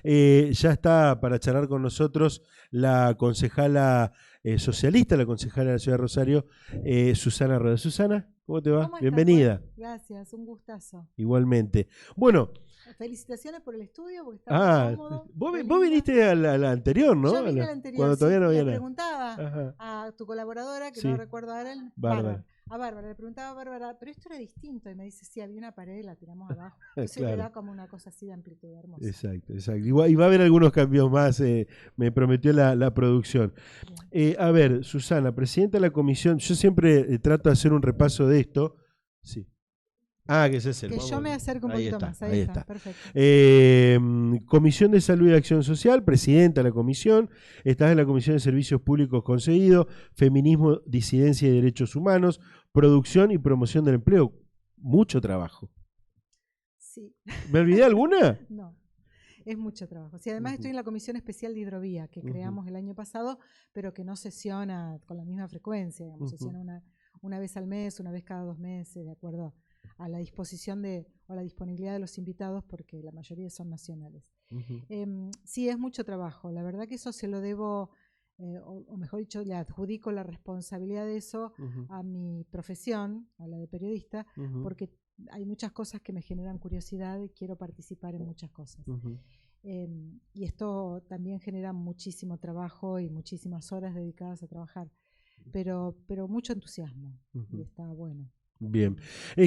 Ya está para charlar con nosotros la concejala socialista, la concejala de la Ciudad de Rosario, Susana Rueda. Susana, ¿cómo te va? ¿Cómo estás, Bienvenida. Juan? Gracias, un gustazo. Igualmente. Bueno, Felicitaciones por el estudio, porque está muy cómodo. vos, Qué vos lindo. viniste a la anterior, ¿no? Yo vine al anterior, Cuando todavía sí. no había Le nada. preguntaba Ajá. a tu colaboradora, que no Sí, recuerdo ahora, Bárbara. A Bárbara, le preguntaba a Bárbara, pero esto era distinto. Y me dice, sí, había una pared y la tiramos abajo. Entonces le Claro. da como una cosa así de amplitud hermosa. Exacto, exacto. Igual, y va a haber algunos cambios más, me prometió la producción. A ver, Susana, presidenta de la comisión, yo siempre trato de hacer un repaso de esto. Sí. Que ese es el. Que yo me acerco un poquito más, ahí está, perfecto. Comisión de Salud y Acción Social, presidenta de la comisión, estás en la Comisión de Servicios Públicos Concedidos, Feminismo, Disidencia y Derechos Humanos, Producción y Promoción del Empleo. Mucho trabajo. Sí. ¿Me olvidé alguna? No. Es mucho trabajo. Sí, además estoy en la Comisión Especial de Hidrovía, que creamos el año pasado, pero que no sesiona con la misma frecuencia, digamos, sesiona una vez al mes, una vez cada 2 meses, de acuerdo a la disposición o a la disponibilidad de los invitados, porque la mayoría son nacionales. Sí, es mucho trabajo. La verdad que eso se lo debo, o mejor dicho, le adjudico la responsabilidad de eso a mi profesión, a la de periodista, porque hay muchas cosas que me generan curiosidad y quiero participar en muchas cosas. Y esto también genera muchísimo trabajo y muchísimas horas dedicadas a trabajar, pero mucho entusiasmo y está bueno. Bien.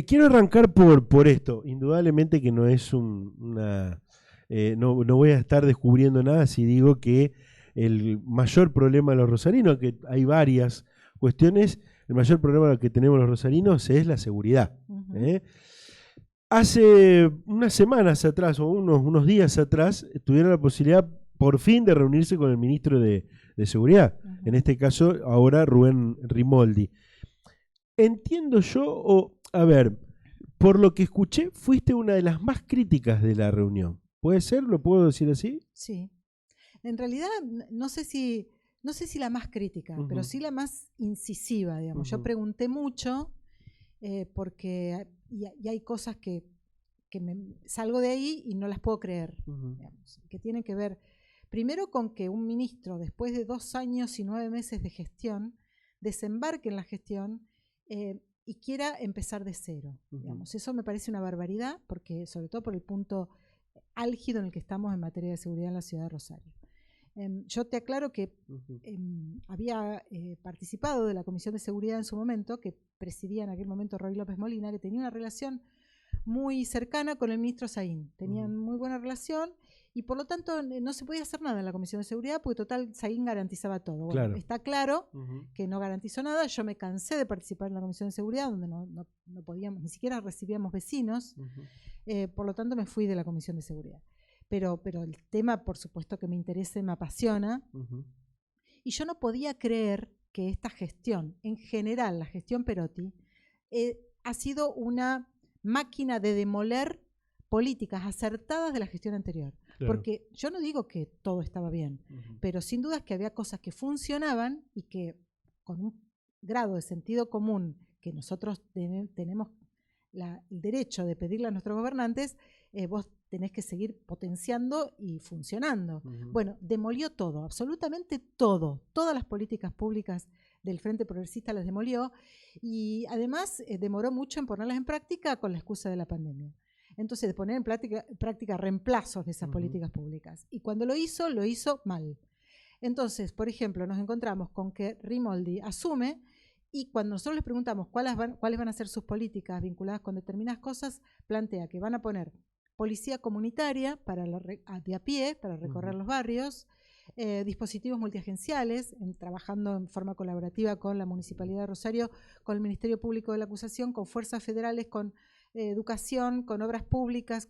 Quiero arrancar por esto. Indudablemente que no es una... no voy a estar descubriendo nada si digo que el mayor problema de los rosarinos, que hay varias cuestiones, el mayor problema que tenemos los rosarinos es la seguridad. Hace unas semanas atrás o unos días atrás tuvieron la posibilidad por fin de reunirse con el ministro de Seguridad, en este caso ahora Rubén Rimoldi. Entiendo yo, a ver, por lo que escuché, fuiste una de las más críticas de la reunión. ¿Puede ser? ¿Lo puedo decir así? Sí. En realidad, no sé si la más crítica, pero sí la más incisiva, digamos. Yo pregunté mucho porque y hay cosas que salgo de ahí y no las puedo creer, digamos, que tienen que ver primero con que un ministro, después de 2 años y 9 meses de gestión, desembarque en la gestión y quiera empezar de cero. Digamos. Eso me parece una barbaridad, porque sobre todo por el punto álgido en el que estamos en materia de seguridad en la ciudad de Rosario. Yo te aclaro que había participado de la Comisión de Seguridad en su momento, que presidía en aquel momento Roy López Molina, que tenía una relación muy cercana con el ministro Saín. Tenían muy buena relación y por lo tanto no se podía hacer nada en la Comisión de Seguridad porque total Saín garantizaba todo. Bueno, está claro que no garantizó nada. Yo me cansé de participar en la Comisión de Seguridad donde no podíamos, ni siquiera recibíamos vecinos. Por lo tanto me fui de la Comisión de Seguridad. Pero el tema, por supuesto, que me interesa y me apasiona. Y yo no podía creer que esta gestión, en general la gestión Perotti, ha sido una máquina de demoler políticas acertadas de la gestión anterior. Claro. Porque yo no digo que todo estaba bien, pero sin duda es que había cosas que funcionaban y que con un grado de sentido común que nosotros tenemos el derecho de pedirle a nuestros gobernantes, vos tenés que seguir potenciando y funcionando. Bueno, demolió todo, absolutamente todo. Todas las políticas públicas del Frente Progresista las demolió y además demoró mucho en ponerlas en práctica con la excusa de la pandemia. Entonces, de poner en práctica reemplazos de esas políticas públicas. Y cuando lo hizo mal. Entonces, por ejemplo, nos encontramos con que Rimoldi asume y cuando nosotros les preguntamos cuáles van a ser sus políticas vinculadas con determinadas cosas, plantea que van a poner policía comunitaria de a pie, para recorrer los barrios, dispositivos multiagenciales, trabajando en forma colaborativa con la Municipalidad de Rosario, con el Ministerio Público de la Acusación, con fuerzas federales, con educación, con obras públicas,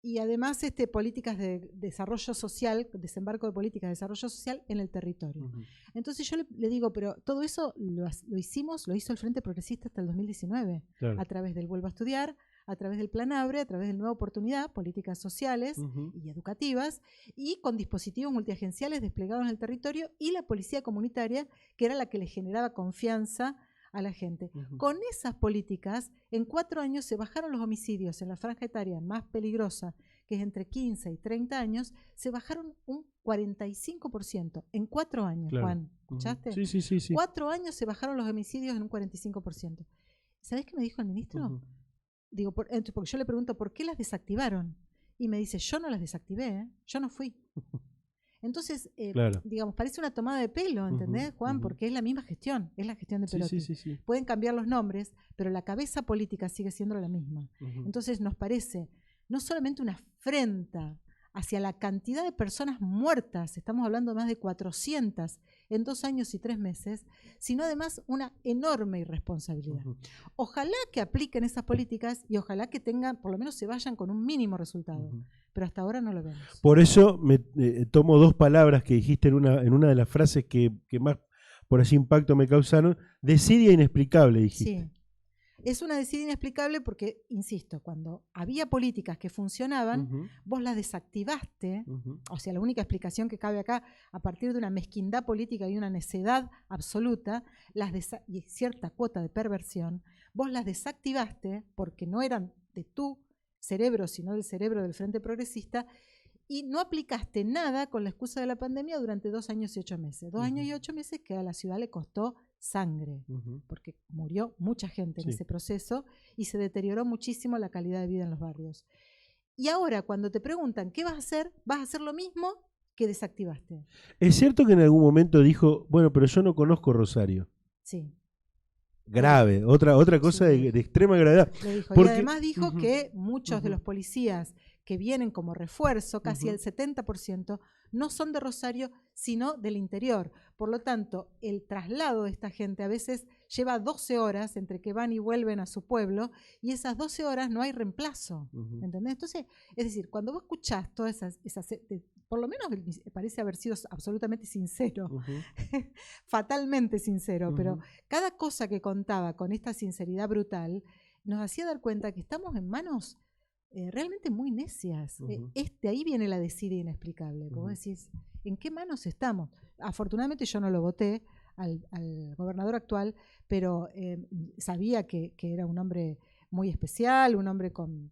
y además políticas de desarrollo social, desembarco de políticas de desarrollo social en el territorio. Entonces yo le digo, pero todo eso lo hizo el Frente Progresista hasta el 2019, claro, a través del Vuelvo a Estudiar, a través del Plan Abre, a través del Nueva Oportunidad, políticas sociales y educativas, y con dispositivos multiagenciales desplegados en el territorio, y la policía comunitaria, que era la que le generaba confianza a la gente. Con esas políticas, en 4 años se bajaron los homicidios en la franja etaria más peligrosa, que es entre 15 y 30 años, se bajaron un 45% en 4 años, claro. Juan. ¿Escuchaste? Sí. 4 años se bajaron los homicidios en un 45%. ¿Sabés qué me dijo el ministro? Digo, porque yo le pregunto, ¿por qué las desactivaron? Y me dice, yo no las desactivé, ¿eh? Yo no fui. Entonces, claro. digamos, parece una tomada de pelo, ¿entendés, Juan? Porque es la misma gestión, es la gestión de Perotti. Sí. Pueden cambiar los nombres, pero la cabeza política sigue siendo la misma. Entonces nos parece no solamente una afrenta hacia la cantidad de personas muertas, estamos hablando de más de 400 en 2 años y 3 meses, sino además una enorme irresponsabilidad. Ojalá que apliquen esas políticas y ojalá que tengan, por lo menos se vayan con un mínimo resultado. Pero hasta ahora no lo vemos. Por eso me tomo 2 palabras que dijiste en una de las frases que más por así impacto me causaron. Desidia inexplicable, dijiste. Sí. Es una desidia inexplicable porque, insisto, cuando había políticas que funcionaban, vos las desactivaste. O sea, la única explicación que cabe acá, a partir de una mezquindad política y una necedad absoluta, y cierta cuota de perversión, vos las desactivaste porque no eran de tu cerebro, sino del cerebro del Frente Progresista, y no aplicaste nada con la excusa de la pandemia durante 2 años y 8 meses. 2 años y 8 meses que a la ciudad le costó sangre, porque murió mucha gente en ese proceso y se deterioró muchísimo la calidad de vida en los barrios. Y ahora, cuando te preguntan qué vas a hacer lo mismo que desactivaste. Es cierto que en algún momento dijo, bueno, pero yo no conozco Rosario. Sí. Grave, otra cosa de extrema gravedad. Lo dijo. Y además dijo que muchos de los policías que vienen como refuerzo, casi el 70%, no son de Rosario, sino del interior. Por lo tanto, el traslado de esta gente a veces lleva 12 horas entre que van y vuelven a su pueblo, y esas 12 horas no hay reemplazo. ¿Entendés? Entonces, es decir, cuando vos escuchás todas esas por lo menos parece haber sido absolutamente sincero, fatalmente sincero, pero cada cosa que contaba con esta sinceridad brutal nos hacía dar cuenta que estamos en manos realmente muy necias. Ahí viene la desidia inexplicable. Vos decís, ¿en qué manos estamos? Afortunadamente yo no lo voté al gobernador actual, pero sabía que era un hombre muy especial, un hombre con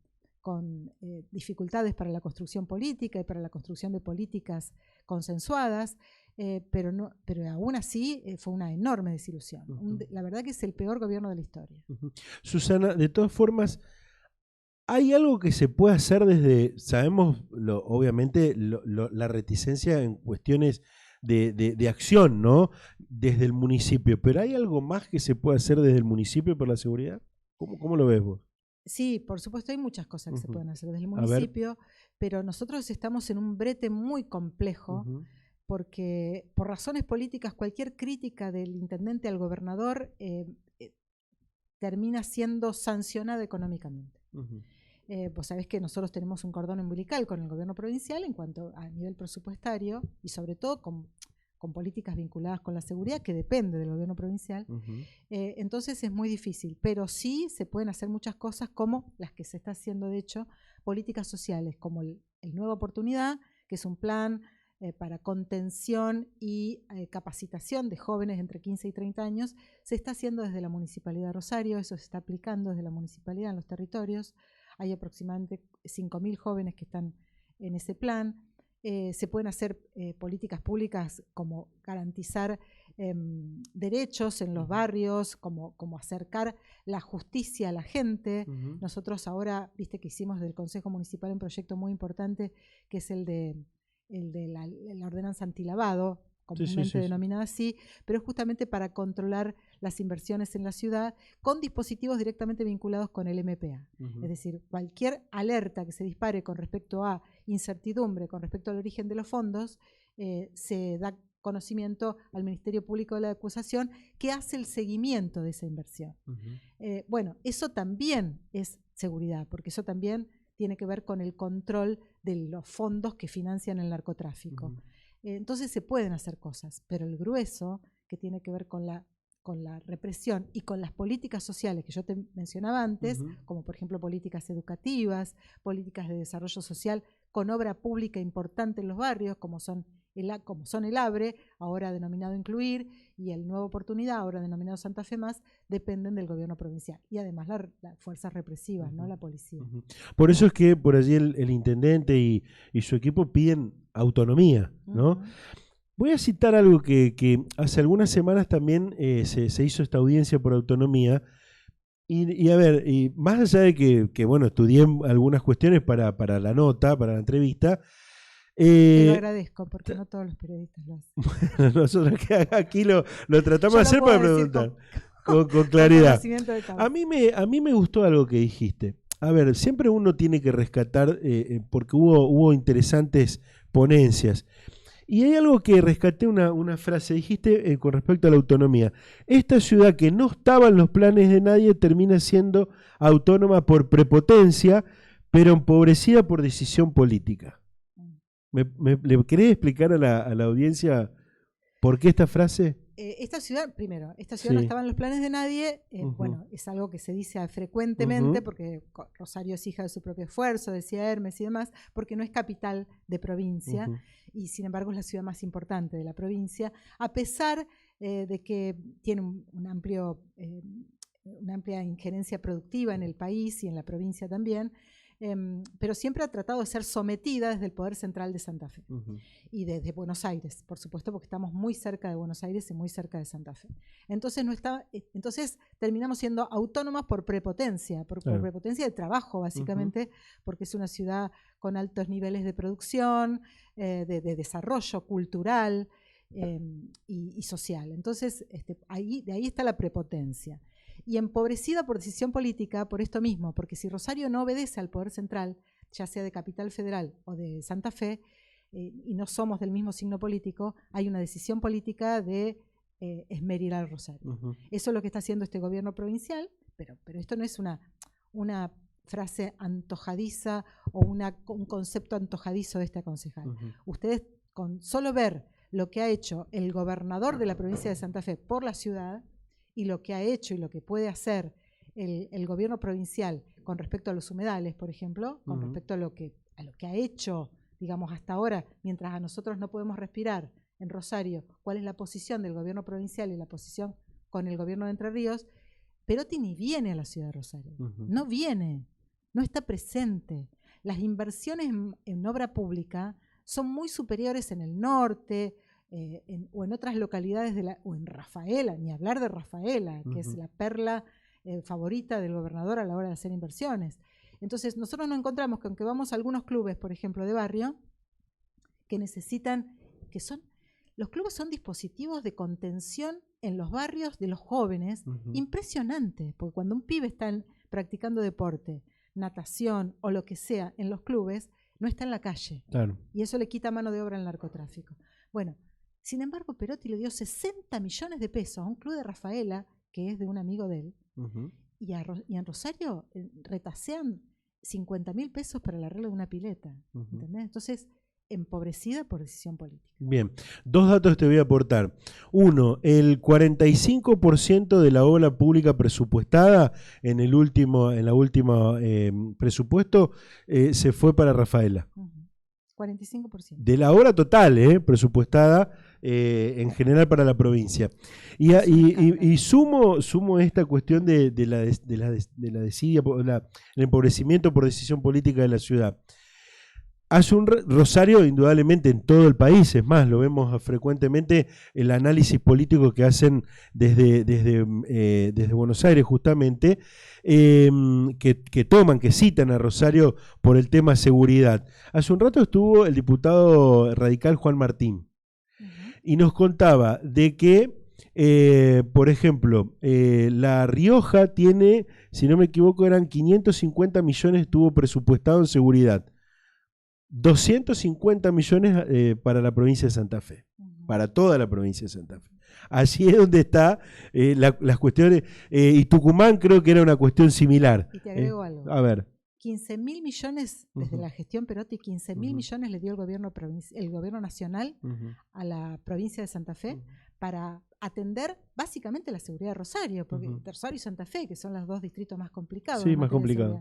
dificultades para la construcción política y para la construcción de políticas consensuadas, pero aún así fue una enorme desilusión. La verdad que es el peor gobierno de la historia. Susana, de todas formas, ¿hay algo que se puede hacer desde, sabemos obviamente la reticencia en cuestiones de acción, ¿no? Desde el municipio, pero ¿hay algo más que se puede hacer desde el municipio por la seguridad? ¿Cómo lo ves vos? Sí, por supuesto hay muchas cosas que se pueden hacer desde el municipio, pero nosotros estamos en un brete muy complejo porque por razones políticas cualquier crítica del intendente al gobernador termina siendo sancionada económicamente. Vos sabés que nosotros tenemos un cordón umbilical con el gobierno provincial en cuanto a nivel presupuestario y sobre todo con políticas vinculadas con la seguridad, que depende del gobierno provincial. Entonces es muy difícil, pero sí se pueden hacer muchas cosas como las que se está haciendo, de hecho, políticas sociales, como el Nueva Oportunidad, que es un plan para contención y capacitación de jóvenes entre 15 y 30 años, se está haciendo desde la Municipalidad de Rosario, eso se está aplicando desde la Municipalidad en los territorios. Hay aproximadamente 5.000 jóvenes que están en ese plan. Se pueden hacer políticas públicas como garantizar derechos en los barrios, como acercar la justicia a la gente. Nosotros ahora, viste que hicimos del Consejo Municipal un proyecto muy importante, que es el de la ordenanza antilavado, comúnmente denominada así, pero es justamente para controlar las inversiones en la ciudad con dispositivos directamente vinculados con el MPA. Es decir, cualquier alerta que se dispare con respecto a incertidumbre, con respecto al origen de los fondos, se da conocimiento al Ministerio Público de la Acusación, que hace el seguimiento de esa inversión. Bueno, eso también es seguridad, porque eso también tiene que ver con el control de los fondos que financian el narcotráfico. Entonces se pueden hacer cosas, pero el grueso que tiene que ver con la represión y con las políticas sociales que yo te mencionaba antes, como por ejemplo políticas educativas, políticas de desarrollo social con obra pública importante en los barrios, como son como son el ABRE, ahora denominado Incluir, y el Nueva Oportunidad, ahora denominado Santa Fe Más, dependen del gobierno provincial. Y además las fuerzas represivas, ¿no? La policía. Por eso es que por allí el intendente y su equipo piden autonomía, ¿no? Voy a citar algo que hace algunas semanas también se hizo esta audiencia por autonomía. Y a ver, y más allá de que bueno, estudié algunas cuestiones para la nota, para la entrevista. Te lo agradezco, porque no todos los periodistas lo hacen. Nosotros aquí lo tratamos de hacer para preguntar con Con claridad. conocimiento de causa. A mí me gustó algo que dijiste. A ver, siempre uno tiene que rescatar, porque hubo interesantes ponencias. Y hay algo que rescaté, una frase, dijiste con respecto a la autonomía. Esta ciudad que no estaba en los planes de nadie termina siendo autónoma por prepotencia, pero empobrecida por decisión política. ¿Le querés explicar a la audiencia por qué esta frase? Esta ciudad no estaba en los planes de nadie, bueno, es algo que se dice frecuentemente, porque Rosario es hija de su propio esfuerzo, decía Hermes y demás, porque no es capital de provincia, y sin embargo es la ciudad más importante de la provincia, a pesar de que tiene una amplia injerencia productiva en el país y en la provincia también, pero siempre ha tratado de ser sometida desde el poder central de Santa Fe y desde Buenos Aires, por supuesto, porque estamos muy cerca de Buenos Aires y muy cerca de Santa Fe. Entonces terminamos siendo autónomas por prepotencia, por prepotencia de trabajo, básicamente, porque es una ciudad con altos niveles de producción, de desarrollo cultural y social. Entonces, de ahí está la prepotencia. Y empobrecida por decisión política por esto mismo, porque si Rosario no obedece al poder central, ya sea de Capital Federal o de Santa Fe, y no somos del mismo signo político, hay una decisión política de esmerilar Rosario. Eso es lo que está haciendo este gobierno provincial, pero esto no es una frase antojadiza o un concepto antojadizo de este concejal. Ustedes, con solo ver lo que ha hecho el gobernador de la provincia de Santa Fe por la ciudad, y lo que ha hecho y lo que puede hacer el gobierno provincial con respecto a los humedales, por ejemplo, con respecto a lo que ha hecho, digamos, hasta ahora, mientras a nosotros no podemos respirar en Rosario, cuál es la posición del gobierno provincial y la posición con el gobierno de Entre Ríos, Perotti ni viene a la ciudad de Rosario, no viene, no está presente. Las inversiones en obra pública son muy superiores en el norte, o en otras localidades, o en Rafaela, ni hablar de Rafaela, que es la perla favorita del gobernador a la hora de hacer inversiones. Entonces, nosotros nos encontramos que aunque vamos a algunos clubes, por ejemplo, de barrio, que necesitan, los clubes son dispositivos de contención en los barrios de los jóvenes, impresionantes, porque cuando un pibe está practicando deporte, natación o lo que sea en los clubes, no está en la calle. Claro. Y eso le quita mano de obra al narcotráfico. Bueno, sin embargo, Perotti le dio 60 millones de pesos a un club de Rafaela, que es de un amigo de él, y en Rosario retasean 50.000 pesos para el arreglo de una pileta. ¿Entendés? Entonces, empobrecida por decisión política. Bien, dos datos te voy a aportar. Uno, el 45% de la obra pública presupuestada en la última presupuesto se fue para Rafaela. 45%. De la obra total, presupuestada en general para la provincia. Y sumo esta cuestión de la desidia, el empobrecimiento por decisión política de la ciudad. Hace un Rosario, indudablemente, en todo el país, es más, lo vemos frecuentemente, el análisis político que hacen desde Buenos Aires, justamente, que citan a Rosario por el tema seguridad. Hace un rato estuvo el diputado radical Juan Martín, y nos contaba de que, por ejemplo, La Rioja tiene, si no me equivoco, eran 550 millones estuvo presupuestado en seguridad. 250 millones para la provincia de Santa Fe, para toda la provincia de Santa Fe. Allí es donde está las cuestiones, y Tucumán creo que era una cuestión similar. Y te agrego algo. A ver. 15.000 millones desde la gestión Perotti, 15.000 millones le dio el gobierno nacional a la provincia de Santa Fe para atender básicamente la seguridad de Rosario, porque Rosario y Santa Fe, que son los dos distritos más complicados. Sí, más complicados.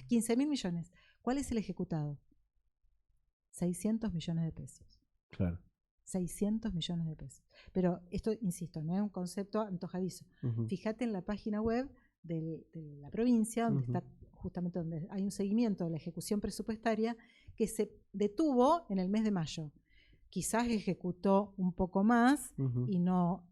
15.000 millones. ¿Cuál es el ejecutado? 600 millones de pesos. Claro. 600 millones de pesos. Pero esto, insisto, no es un concepto antojadizo. Fíjate en la página web de la provincia, donde está justamente donde hay un seguimiento de la ejecución presupuestaria que se detuvo en el mes de mayo. Quizás ejecutó un poco más y no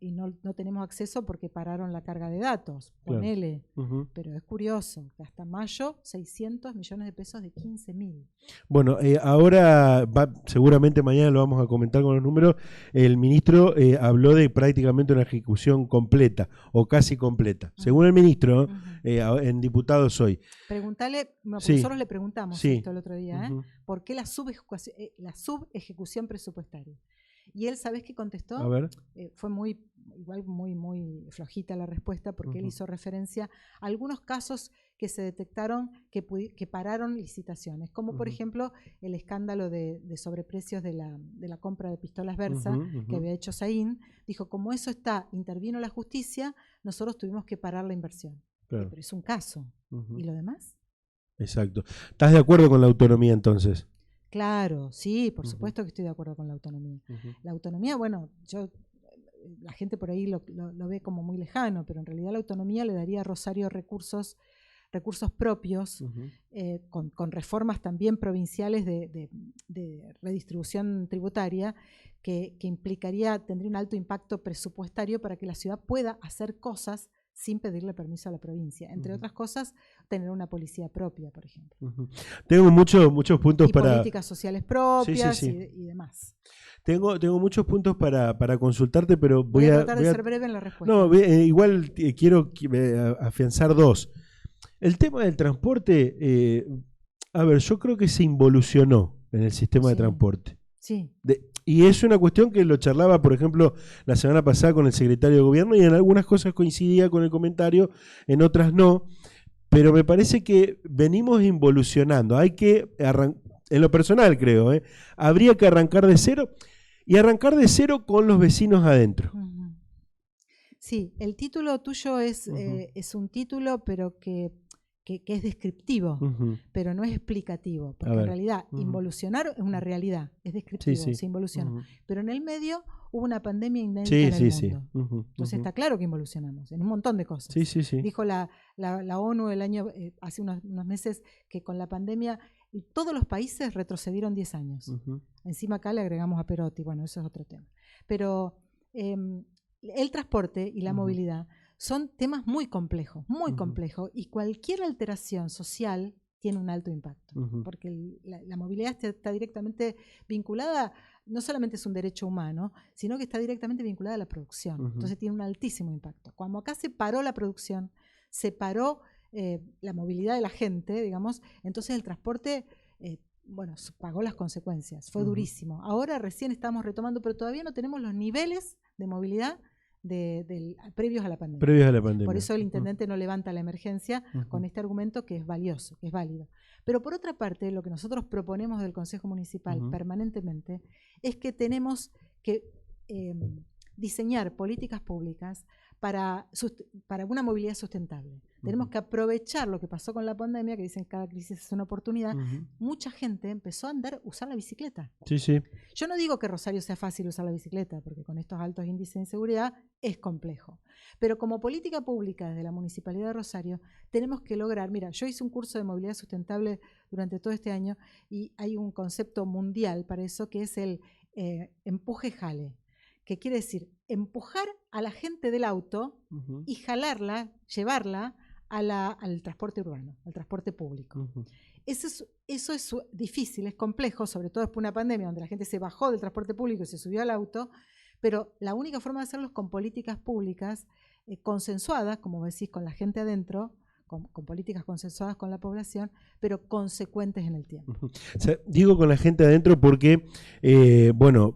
tenemos acceso porque pararon la carga de datos, ponele. Pero es curioso que hasta mayo 600 millones de pesos de 15.000. Bueno, ahora seguramente mañana lo vamos a comentar con los números. El ministro habló de prácticamente una ejecución completa o casi completa. Según el ministro, en diputados hoy. Preguntale, nosotros le preguntamos esto el otro día, ¿por qué la subejecución presupuestaria? Y él, ¿sabés qué contestó? A ver. Fue muy flojita la respuesta, porque él hizo referencia a algunos casos que se detectaron que pararon licitaciones, como por ejemplo el escándalo de sobreprecios de la compra de pistolas Versa que había hecho Saín. Dijo, como eso intervino la justicia, nosotros tuvimos que parar la inversión. Claro. Pero es un caso. ¿Y lo demás? Exacto. ¿Estás de acuerdo con la autonomía entonces? Claro, sí, por supuesto que estoy de acuerdo con la autonomía. La autonomía, bueno, la gente por ahí lo ve como muy lejano, pero en realidad la autonomía le daría a Rosario recursos propios, con reformas también provinciales de redistribución tributaria, que tendría un alto impacto presupuestario para que la ciudad pueda hacer cosas sin pedirle permiso a la provincia. Entre otras cosas, tener una policía propia, por ejemplo. Tengo muchos puntos para... políticas sociales propias y demás. Tengo muchos puntos para consultarte, pero voy a tratar de ser breve en la respuesta. No, igual quiero afianzar dos. El tema del transporte, a ver, yo creo que se involucionó en el sistema de transporte. Sí. Y es una cuestión que lo charlaba, por ejemplo, la semana pasada con el secretario de Gobierno, y en algunas cosas coincidía con el comentario, en otras no, pero me parece que venimos involucionando. Hay que en lo personal creo, habría que arrancar de cero, y arrancar de cero con los vecinos adentro. Sí, el título tuyo es un título, pero que es descriptivo, pero no es explicativo, porque en realidad involucionar es una realidad, es descriptivo, se involucionó. Pero en el medio hubo una pandemia inédita en el mundo. Entonces está claro que involucionamos en un montón de cosas. Dijo la ONU hace unos meses que con la pandemia todos los países retrocedieron 10 años. Encima acá le agregamos a Perotti, bueno, eso es otro tema. Pero el transporte y la movilidad son temas muy complejos, y cualquier alteración social tiene un alto impacto, porque la movilidad está directamente vinculada, no solamente es un derecho humano, sino que está directamente vinculada a la producción, entonces tiene un altísimo impacto. Cuando acá se paró la producción, se paró la movilidad de la gente, digamos, entonces el transporte, pagó las consecuencias, fue durísimo. Ahora recién estamos retomando, pero todavía no tenemos los niveles de movilidad previos a la pandemia. Por eso el intendente no levanta la emergencia con este argumento que es valioso, que es válido. Pero por otra parte, lo que nosotros proponemos del Consejo Municipal permanentemente es que tenemos que diseñar políticas públicas para una movilidad sustentable. Tenemos que aprovechar lo que pasó con la pandemia, que dicen que cada crisis es una oportunidad. Mucha gente empezó a usar la bicicleta. Yo no digo que Rosario sea fácil usar la bicicleta, porque con estos altos índices de inseguridad es complejo. Pero como política pública desde la Municipalidad de Rosario, tenemos que lograr, mira, yo hice un curso de movilidad sustentable durante todo este año y hay un concepto mundial para eso que es el empuje-jale, que quiere decir empujar a la gente del auto y jalarla, llevarla al transporte urbano, al transporte público. Eso es difícil, es complejo, sobre todo después de una pandemia donde la gente se bajó del transporte público y se subió al auto, pero la única forma de hacerlo es con políticas públicas consensuadas, como decís, con la gente adentro, con políticas consensuadas con la población, pero consecuentes en el tiempo. O sea, digo con la gente adentro porque,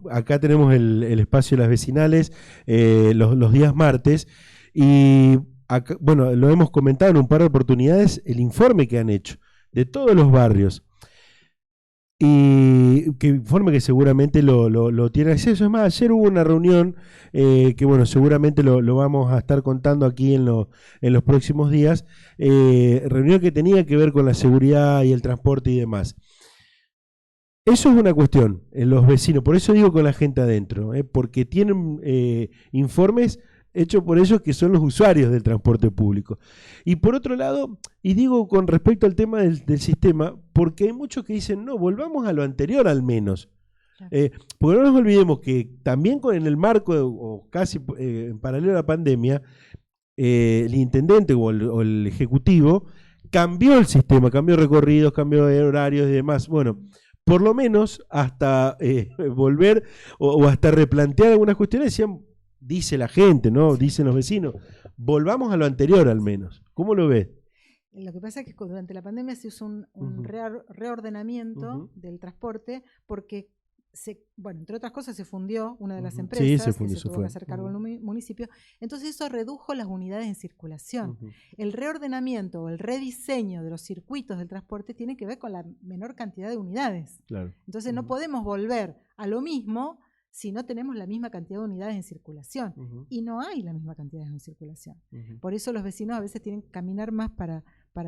acá tenemos el espacio de las vecinales los días martes, y acá, lo hemos comentado en un par de oportunidades, el informe que han hecho de todos los barrios, y que informe que seguramente lo tiene acceso. Es más, ayer hubo una reunión que seguramente lo vamos a estar contando aquí en los próximos días, reunión que tenía que ver con la seguridad y el transporte y demás. Eso es una cuestión, los vecinos, por eso digo con la gente adentro, porque tienen informes hechos por ellos que son los usuarios del transporte público. Y por otro lado, y digo con respecto al tema del sistema, porque hay muchos que dicen, no, volvamos a lo anterior al menos. Claro. Porque no nos olvidemos que también en el marco, o casi en paralelo a la pandemia, el intendente o el ejecutivo cambió el sistema, cambió recorridos, cambió horarios y demás. Bueno, por lo menos hasta volver o hasta replantear algunas cuestiones, decían, dice la gente, ¿no? Dicen los vecinos, volvamos a lo anterior al menos. ¿Cómo lo ves? Lo que pasa es que durante la pandemia se hizo un reordenamiento del transporte porque bueno, entre otras cosas se fundió una de las empresas, sí, se fundió, que se tuvo que hacer cargo del municipio, entonces eso redujo las unidades en circulación. El reordenamiento o el rediseño de los circuitos del transporte tiene que ver con la menor cantidad de unidades. Claro. Entonces no podemos volver a lo mismo si no tenemos la misma cantidad de unidades en circulación. Y no hay la misma cantidad en circulación. Por eso los vecinos a veces tienen que caminar más para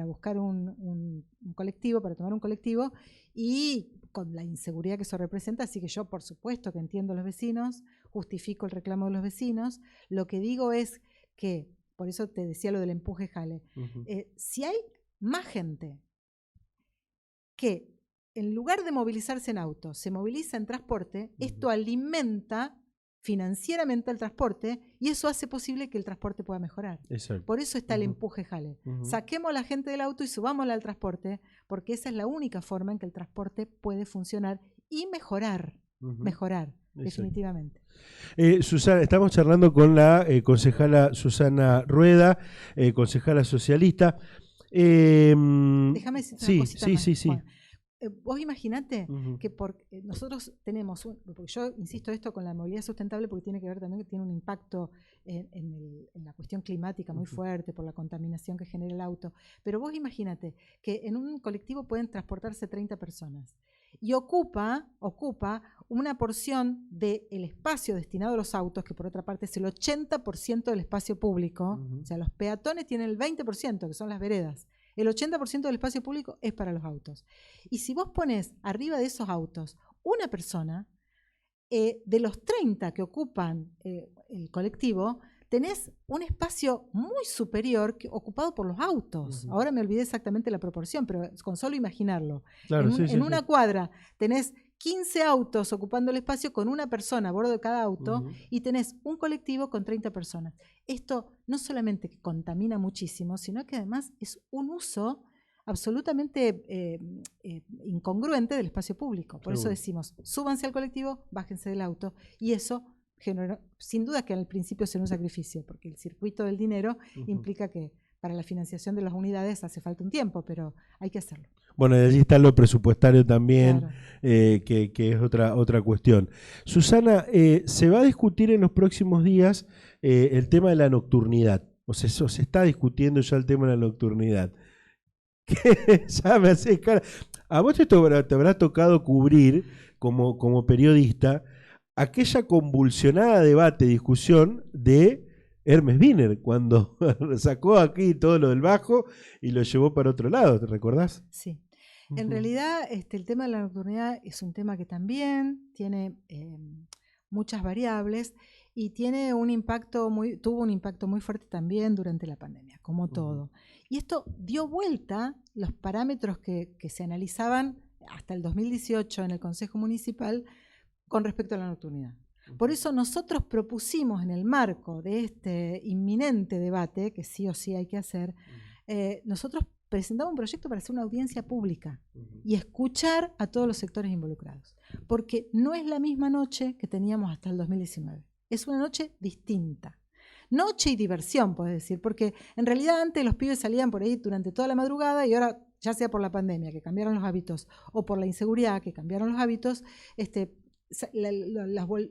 buscar un colectivo, para tomar un colectivo, y con la inseguridad que eso representa. Así que yo, por supuesto, que entiendo a los vecinos, justifico el reclamo de los vecinos. Lo que digo es que, por eso te decía lo del empuje jale, si hay más gente que en lugar de movilizarse en auto, se moviliza en transporte, esto alimenta financieramente al transporte y eso hace posible que el transporte pueda mejorar. Exacto. Por eso está el empuje jale. Saquemos a la gente del auto y subámosla al transporte, porque esa es la única forma en que el transporte puede funcionar y mejorar. Mejorar, definitivamente. Susana, estamos charlando con la concejala Susana Rueda, concejala socialista. Déjame decirte una cosita más. Sí. Bueno, vos imaginate que nosotros tenemos, porque yo insisto esto con la movilidad sustentable porque tiene que ver también que tiene un impacto en la cuestión climática muy fuerte por la contaminación que genera el auto, pero vos imaginate que en un colectivo pueden transportarse 30 personas y ocupa una porción del espacio destinado a los autos, que por otra parte es el 80% del espacio público, o sea, los peatones tienen el 20%, que son las veredas. El 80% del espacio público es para los autos. Y si vos pones arriba de esos autos una persona, de los 30 que ocupan el colectivo, tenés un espacio muy superior ocupado por los autos. Ahora me olvidé exactamente la proporción, pero con solo imaginarlo. Claro, en una cuadra tenés 15 autos ocupando el espacio con una persona a bordo de cada auto y tenés un colectivo con 30 personas. Esto no solamente que contamina muchísimo, sino que además es un uso absolutamente incongruente del espacio público. Por eso decimos, súbanse al colectivo, bájense del auto, y eso generó, sin duda que al principio será un sacrificio, porque el circuito del dinero implica que para la financiación de las unidades hace falta un tiempo, pero hay que hacerlo. Bueno, y allí está lo presupuestario también, claro. que es otra cuestión. Susana, se va a discutir en los próximos días el tema de la nocturnidad. O sea, se está discutiendo ya el tema de la nocturnidad. Ya me hace cara. A vos te habrá tocado cubrir como periodista aquella convulsionada debate, discusión de Hermes Wiener, cuando sacó aquí todo lo del bajo y lo llevó para otro lado, ¿te recordás? Sí. En realidad, el tema de la nocturnidad es un tema que también tiene muchas variables y tiene tuvo un impacto muy fuerte también durante la pandemia, como todo. Y esto dio vuelta los parámetros que se analizaban hasta el 2018 en el Consejo Municipal con respecto a la nocturnidad. Por eso nosotros propusimos en el marco de este inminente debate, que sí o sí hay que hacer, nosotros presentamos un proyecto para hacer una audiencia pública y escuchar a todos los sectores involucrados. Porque no es la misma noche que teníamos hasta el 2019. Es una noche distinta. Noche y diversión, puedes decir, porque en realidad antes los pibes salían por ahí durante toda la madrugada y ahora, ya sea por la pandemia, que cambiaron los hábitos, o por la inseguridad, que cambiaron los hábitos,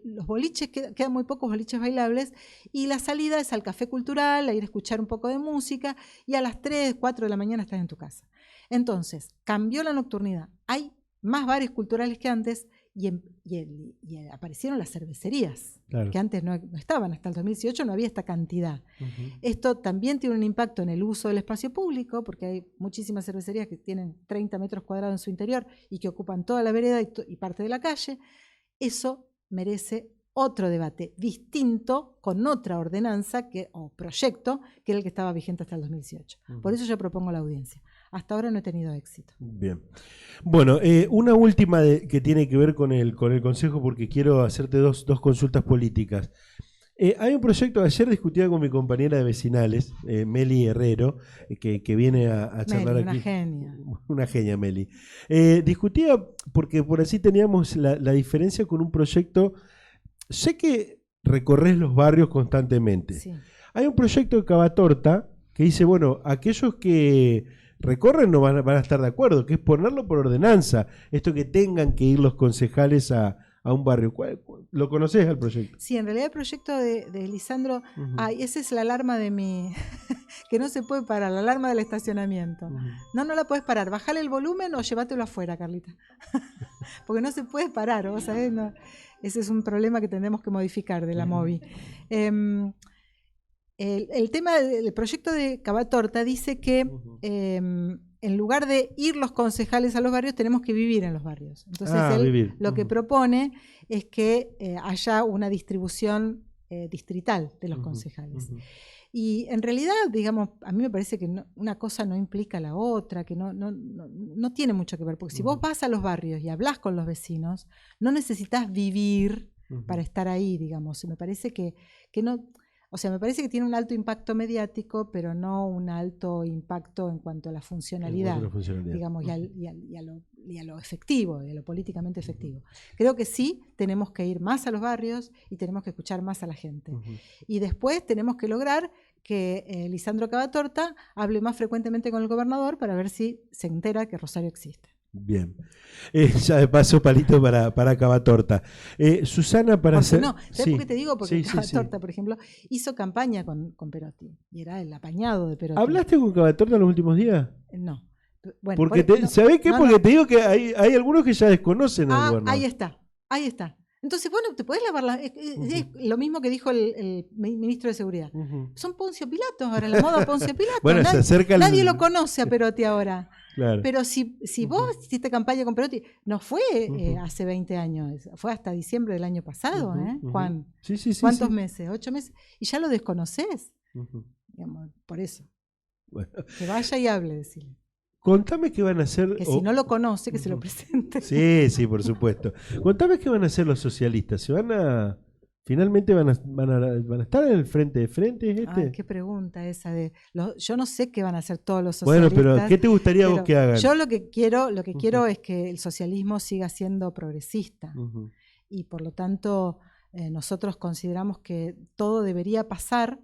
los boliches, quedan muy pocos boliches bailables, y la salida es al café cultural, a ir a escuchar un poco de música, y a las 3, 4 de la mañana estás en tu casa. Entonces, cambió la nocturnidad. Hay más bares culturales que antes, y aparecieron las cervecerías, Claro. que antes no estaban, hasta el 2018 no había esta cantidad. Esto también tiene un impacto en el uso del espacio público, porque hay muchísimas cervecerías que tienen 30 metros cuadrados en su interior y que ocupan toda la vereda y parte de la calle. Eso merece otro debate distinto, con otra ordenanza o proyecto, que era el que estaba vigente hasta el 2018. Por eso yo propongo la audiencia. Hasta ahora no he tenido éxito. Bien. Bueno, una última que tiene que ver con el Consejo, porque quiero hacerte dos consultas políticas. Hay un proyecto, ayer discutía con mi compañera de vecinales, Meli Herrero, que viene a charlar Meli, aquí. una genia. Una genia, Meli. Discutía porque por así teníamos la diferencia con un proyecto. Sé que recorres los barrios constantemente. Sí. Hay un proyecto de Cavatorta que dice, bueno, aquellos que recorren no van a estar de acuerdo, que es ponerlo por ordenanza, esto que tengan que ir los concejales a un barrio. ¿Lo conoces al proyecto? Sí, en realidad el proyecto de Lisandro, esa es la alarma de mi, que no se puede parar, la alarma del estacionamiento. No la puedes parar, bajale el volumen o llévatelo afuera, Carlita. Porque no se puede parar, ¿vos sabés? No, ese es un problema que tenemos que modificar de la MOVI. El tema del proyecto de Cavatorta dice que en lugar de ir los concejales a los barrios, tenemos que vivir en los barrios. Entonces él lo que propone es que haya una distribución distrital de los concejales. Y en realidad, digamos, a mí me parece que una cosa no implica la otra, que no tiene mucho que ver, porque si vos vas a los barrios y hablás con los vecinos, no necesitas vivir para estar ahí, digamos. Me parece que no... O sea, me parece que tiene un alto impacto mediático, pero no un alto impacto en cuanto a la funcionalidad, digamos, y a lo efectivo, y a lo políticamente efectivo. Creo que sí tenemos que ir más a los barrios y tenemos que escuchar más a la gente. Y después tenemos que lograr que Lisandro Cavatorta hable más frecuentemente con el gobernador para ver si se entera que Rosario existe. Bien. Ya de paso, palito para Cavatorta. Susana, para hacer... No, ¿sabes por qué te digo? Porque Cavatorta, por ejemplo, hizo campaña con Perotti y era el apañado de Perotti. ¿Hablaste con Cavatorta en los últimos días? No. Bueno, porque ¿sabés qué? Porque te digo que hay algunos que ya desconocen al gobernador. Ahí está. Entonces, bueno, te podés lavar es lo mismo que dijo el ministro de Seguridad. Son Poncio Pilatos ahora, la moda Poncio Pilatos. Bueno, nadie lo conoce a Perotti ahora. Claro. Pero si vos hiciste campaña con Perotti, no fue hace 20 años, fue hasta diciembre del año pasado, Juan. Sí. ¿Cuántos meses? 8 meses. Y ya lo desconocés. Digamos, por eso. Bueno. Que vaya y hable, decirle. Contame qué van a hacer... Que si no lo conoce, que se lo presente. Sí, por supuesto. Contame qué van a hacer los socialistas. ¿Se van a... Finalmente van a estar en el frente de frente? Ay, qué pregunta esa de... yo no sé qué van a hacer todos los socialistas. Bueno, pero ¿qué te gustaría vos que hagan? Yo lo que quiero es que el socialismo siga siendo progresista. Y por lo tanto, nosotros consideramos que todo debería pasar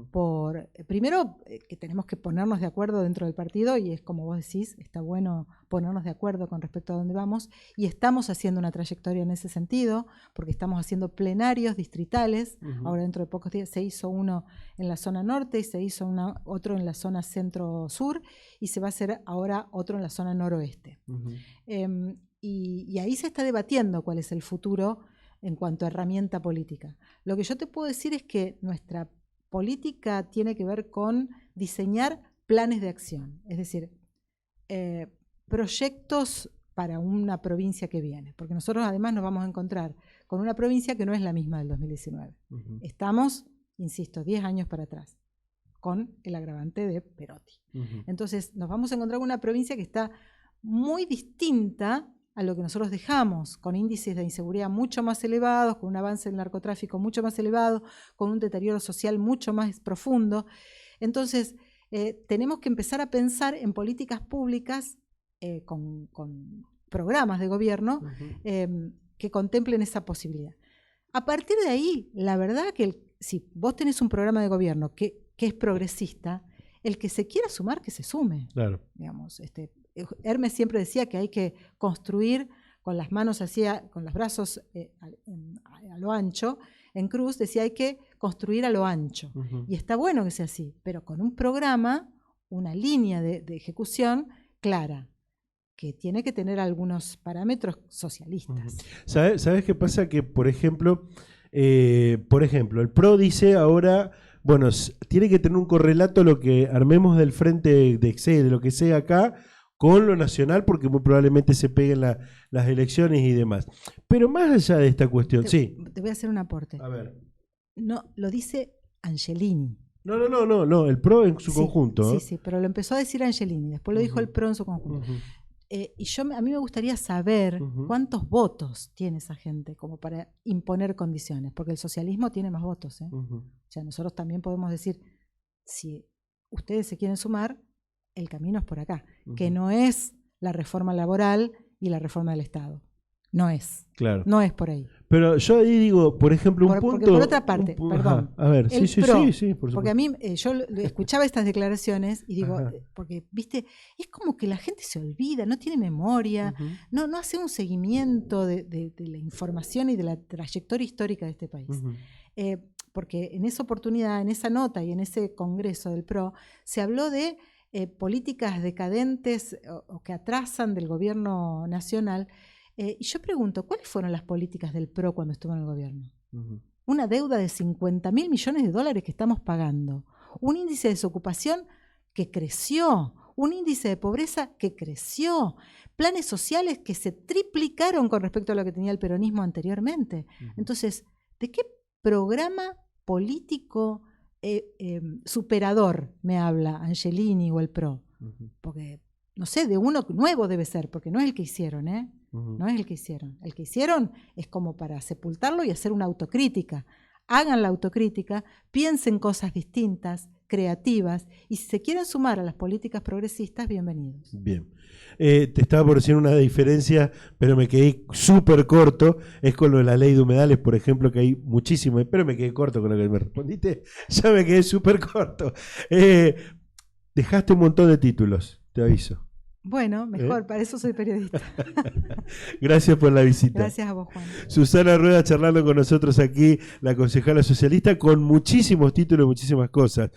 por... Primero, que tenemos que ponernos de acuerdo dentro del partido, y es como vos decís, está bueno ponernos de acuerdo con respecto a dónde vamos, y estamos haciendo una trayectoria en ese sentido, porque estamos haciendo plenarios distritales. Ahora dentro de pocos días se hizo uno en la zona norte y se hizo otro en la zona centro-sur, y se va a hacer ahora otro en la zona noroeste. Y ahí se está debatiendo cuál es el futuro en cuanto a herramienta política. Lo que yo te puedo decir es que nuestra política tiene que ver con diseñar planes de acción, es decir, proyectos para una provincia que viene, porque nosotros además nos vamos a encontrar con una provincia que no es la misma del 2019. Estamos, insisto, 10 años para atrás, con el agravante de Perotti. Entonces nos vamos a encontrar con una provincia que está muy distinta a lo que nosotros dejamos, con índices de inseguridad mucho más elevados, con un avance del narcotráfico mucho más elevado, con un deterioro social mucho más profundo. Entonces, tenemos que empezar a pensar en políticas públicas con programas de gobierno que contemplen esa posibilidad. A partir de ahí, la verdad que si vos tenés un programa de gobierno que es progresista, el que se quiera sumar, que se sume. Claro. Digamos, Hermes siempre decía que hay que construir con las manos con los brazos a lo ancho. En Cruz decía hay que construir a lo ancho. Y está bueno que sea así, pero con un programa, una línea de ejecución clara. que tiene que tener algunos parámetros socialistas. ¿Sabes qué pasa? Que, por ejemplo, el PRO dice ahora, bueno, tiene que tener un correlato lo que armemos del frente de Excel, de lo que sea acá, con lo nacional, porque muy probablemente se peguen las elecciones y demás. Pero más allá de esta cuestión, Te voy a hacer un aporte. A ver. No, lo dice Angelini. No, el PRO en su conjunto. Sí, pero lo empezó a decir Angelini, después lo dijo el PRO en su conjunto. Y a mí me gustaría saber cuántos votos tiene esa gente como para imponer condiciones, porque el socialismo tiene más votos. O sea, nosotros también podemos decir, si ustedes se quieren sumar, el camino es por acá, que no es la reforma laboral y la reforma del Estado. No es. Claro. No es por ahí. Pero yo ahí digo, por ejemplo, un punto... Porque por otra parte, perdón. A ver, sí, por supuesto. Porque a mí, yo escuchaba estas declaraciones y digo, porque, viste, es como que la gente se olvida, no tiene memoria, no hace un seguimiento de la información y de la trayectoria histórica de este país. Porque en esa oportunidad, en esa nota y en ese congreso del PRO, se habló de políticas decadentes o que atrasan del gobierno nacional. Y yo pregunto, ¿cuáles fueron las políticas del PRO cuando estuvo en el gobierno? Una deuda de 50.000 millones de dólares que estamos pagando, un índice de desocupación que creció, un índice de pobreza que creció, planes sociales que se triplicaron con respecto a lo que tenía el peronismo anteriormente. Entonces, ¿de qué programa político superador me habla Angelini o el PRO? Porque, no sé, de uno nuevo debe ser, porque no es el que hicieron, ¿eh? No es el que hicieron. El que hicieron es como para sepultarlo y hacer una autocrítica. Hagan la autocrítica, piensen cosas distintas, creativas, y si se quieren sumar a las políticas progresistas, bienvenidos. Bien. Te estaba por decir una diferencia, pero me quedé súper corto. Es con lo de la ley de humedales, por ejemplo, que hay muchísimo, pero me quedé corto con lo que me respondiste. Ya me quedé súper corto. Dejaste un montón de títulos, te aviso. Bueno, mejor, para eso soy periodista. Gracias por la visita. Gracias a vos, Juan. Susana Rueda charlando con nosotros aquí, la concejala socialista, con muchísimos títulos, muchísimas cosas.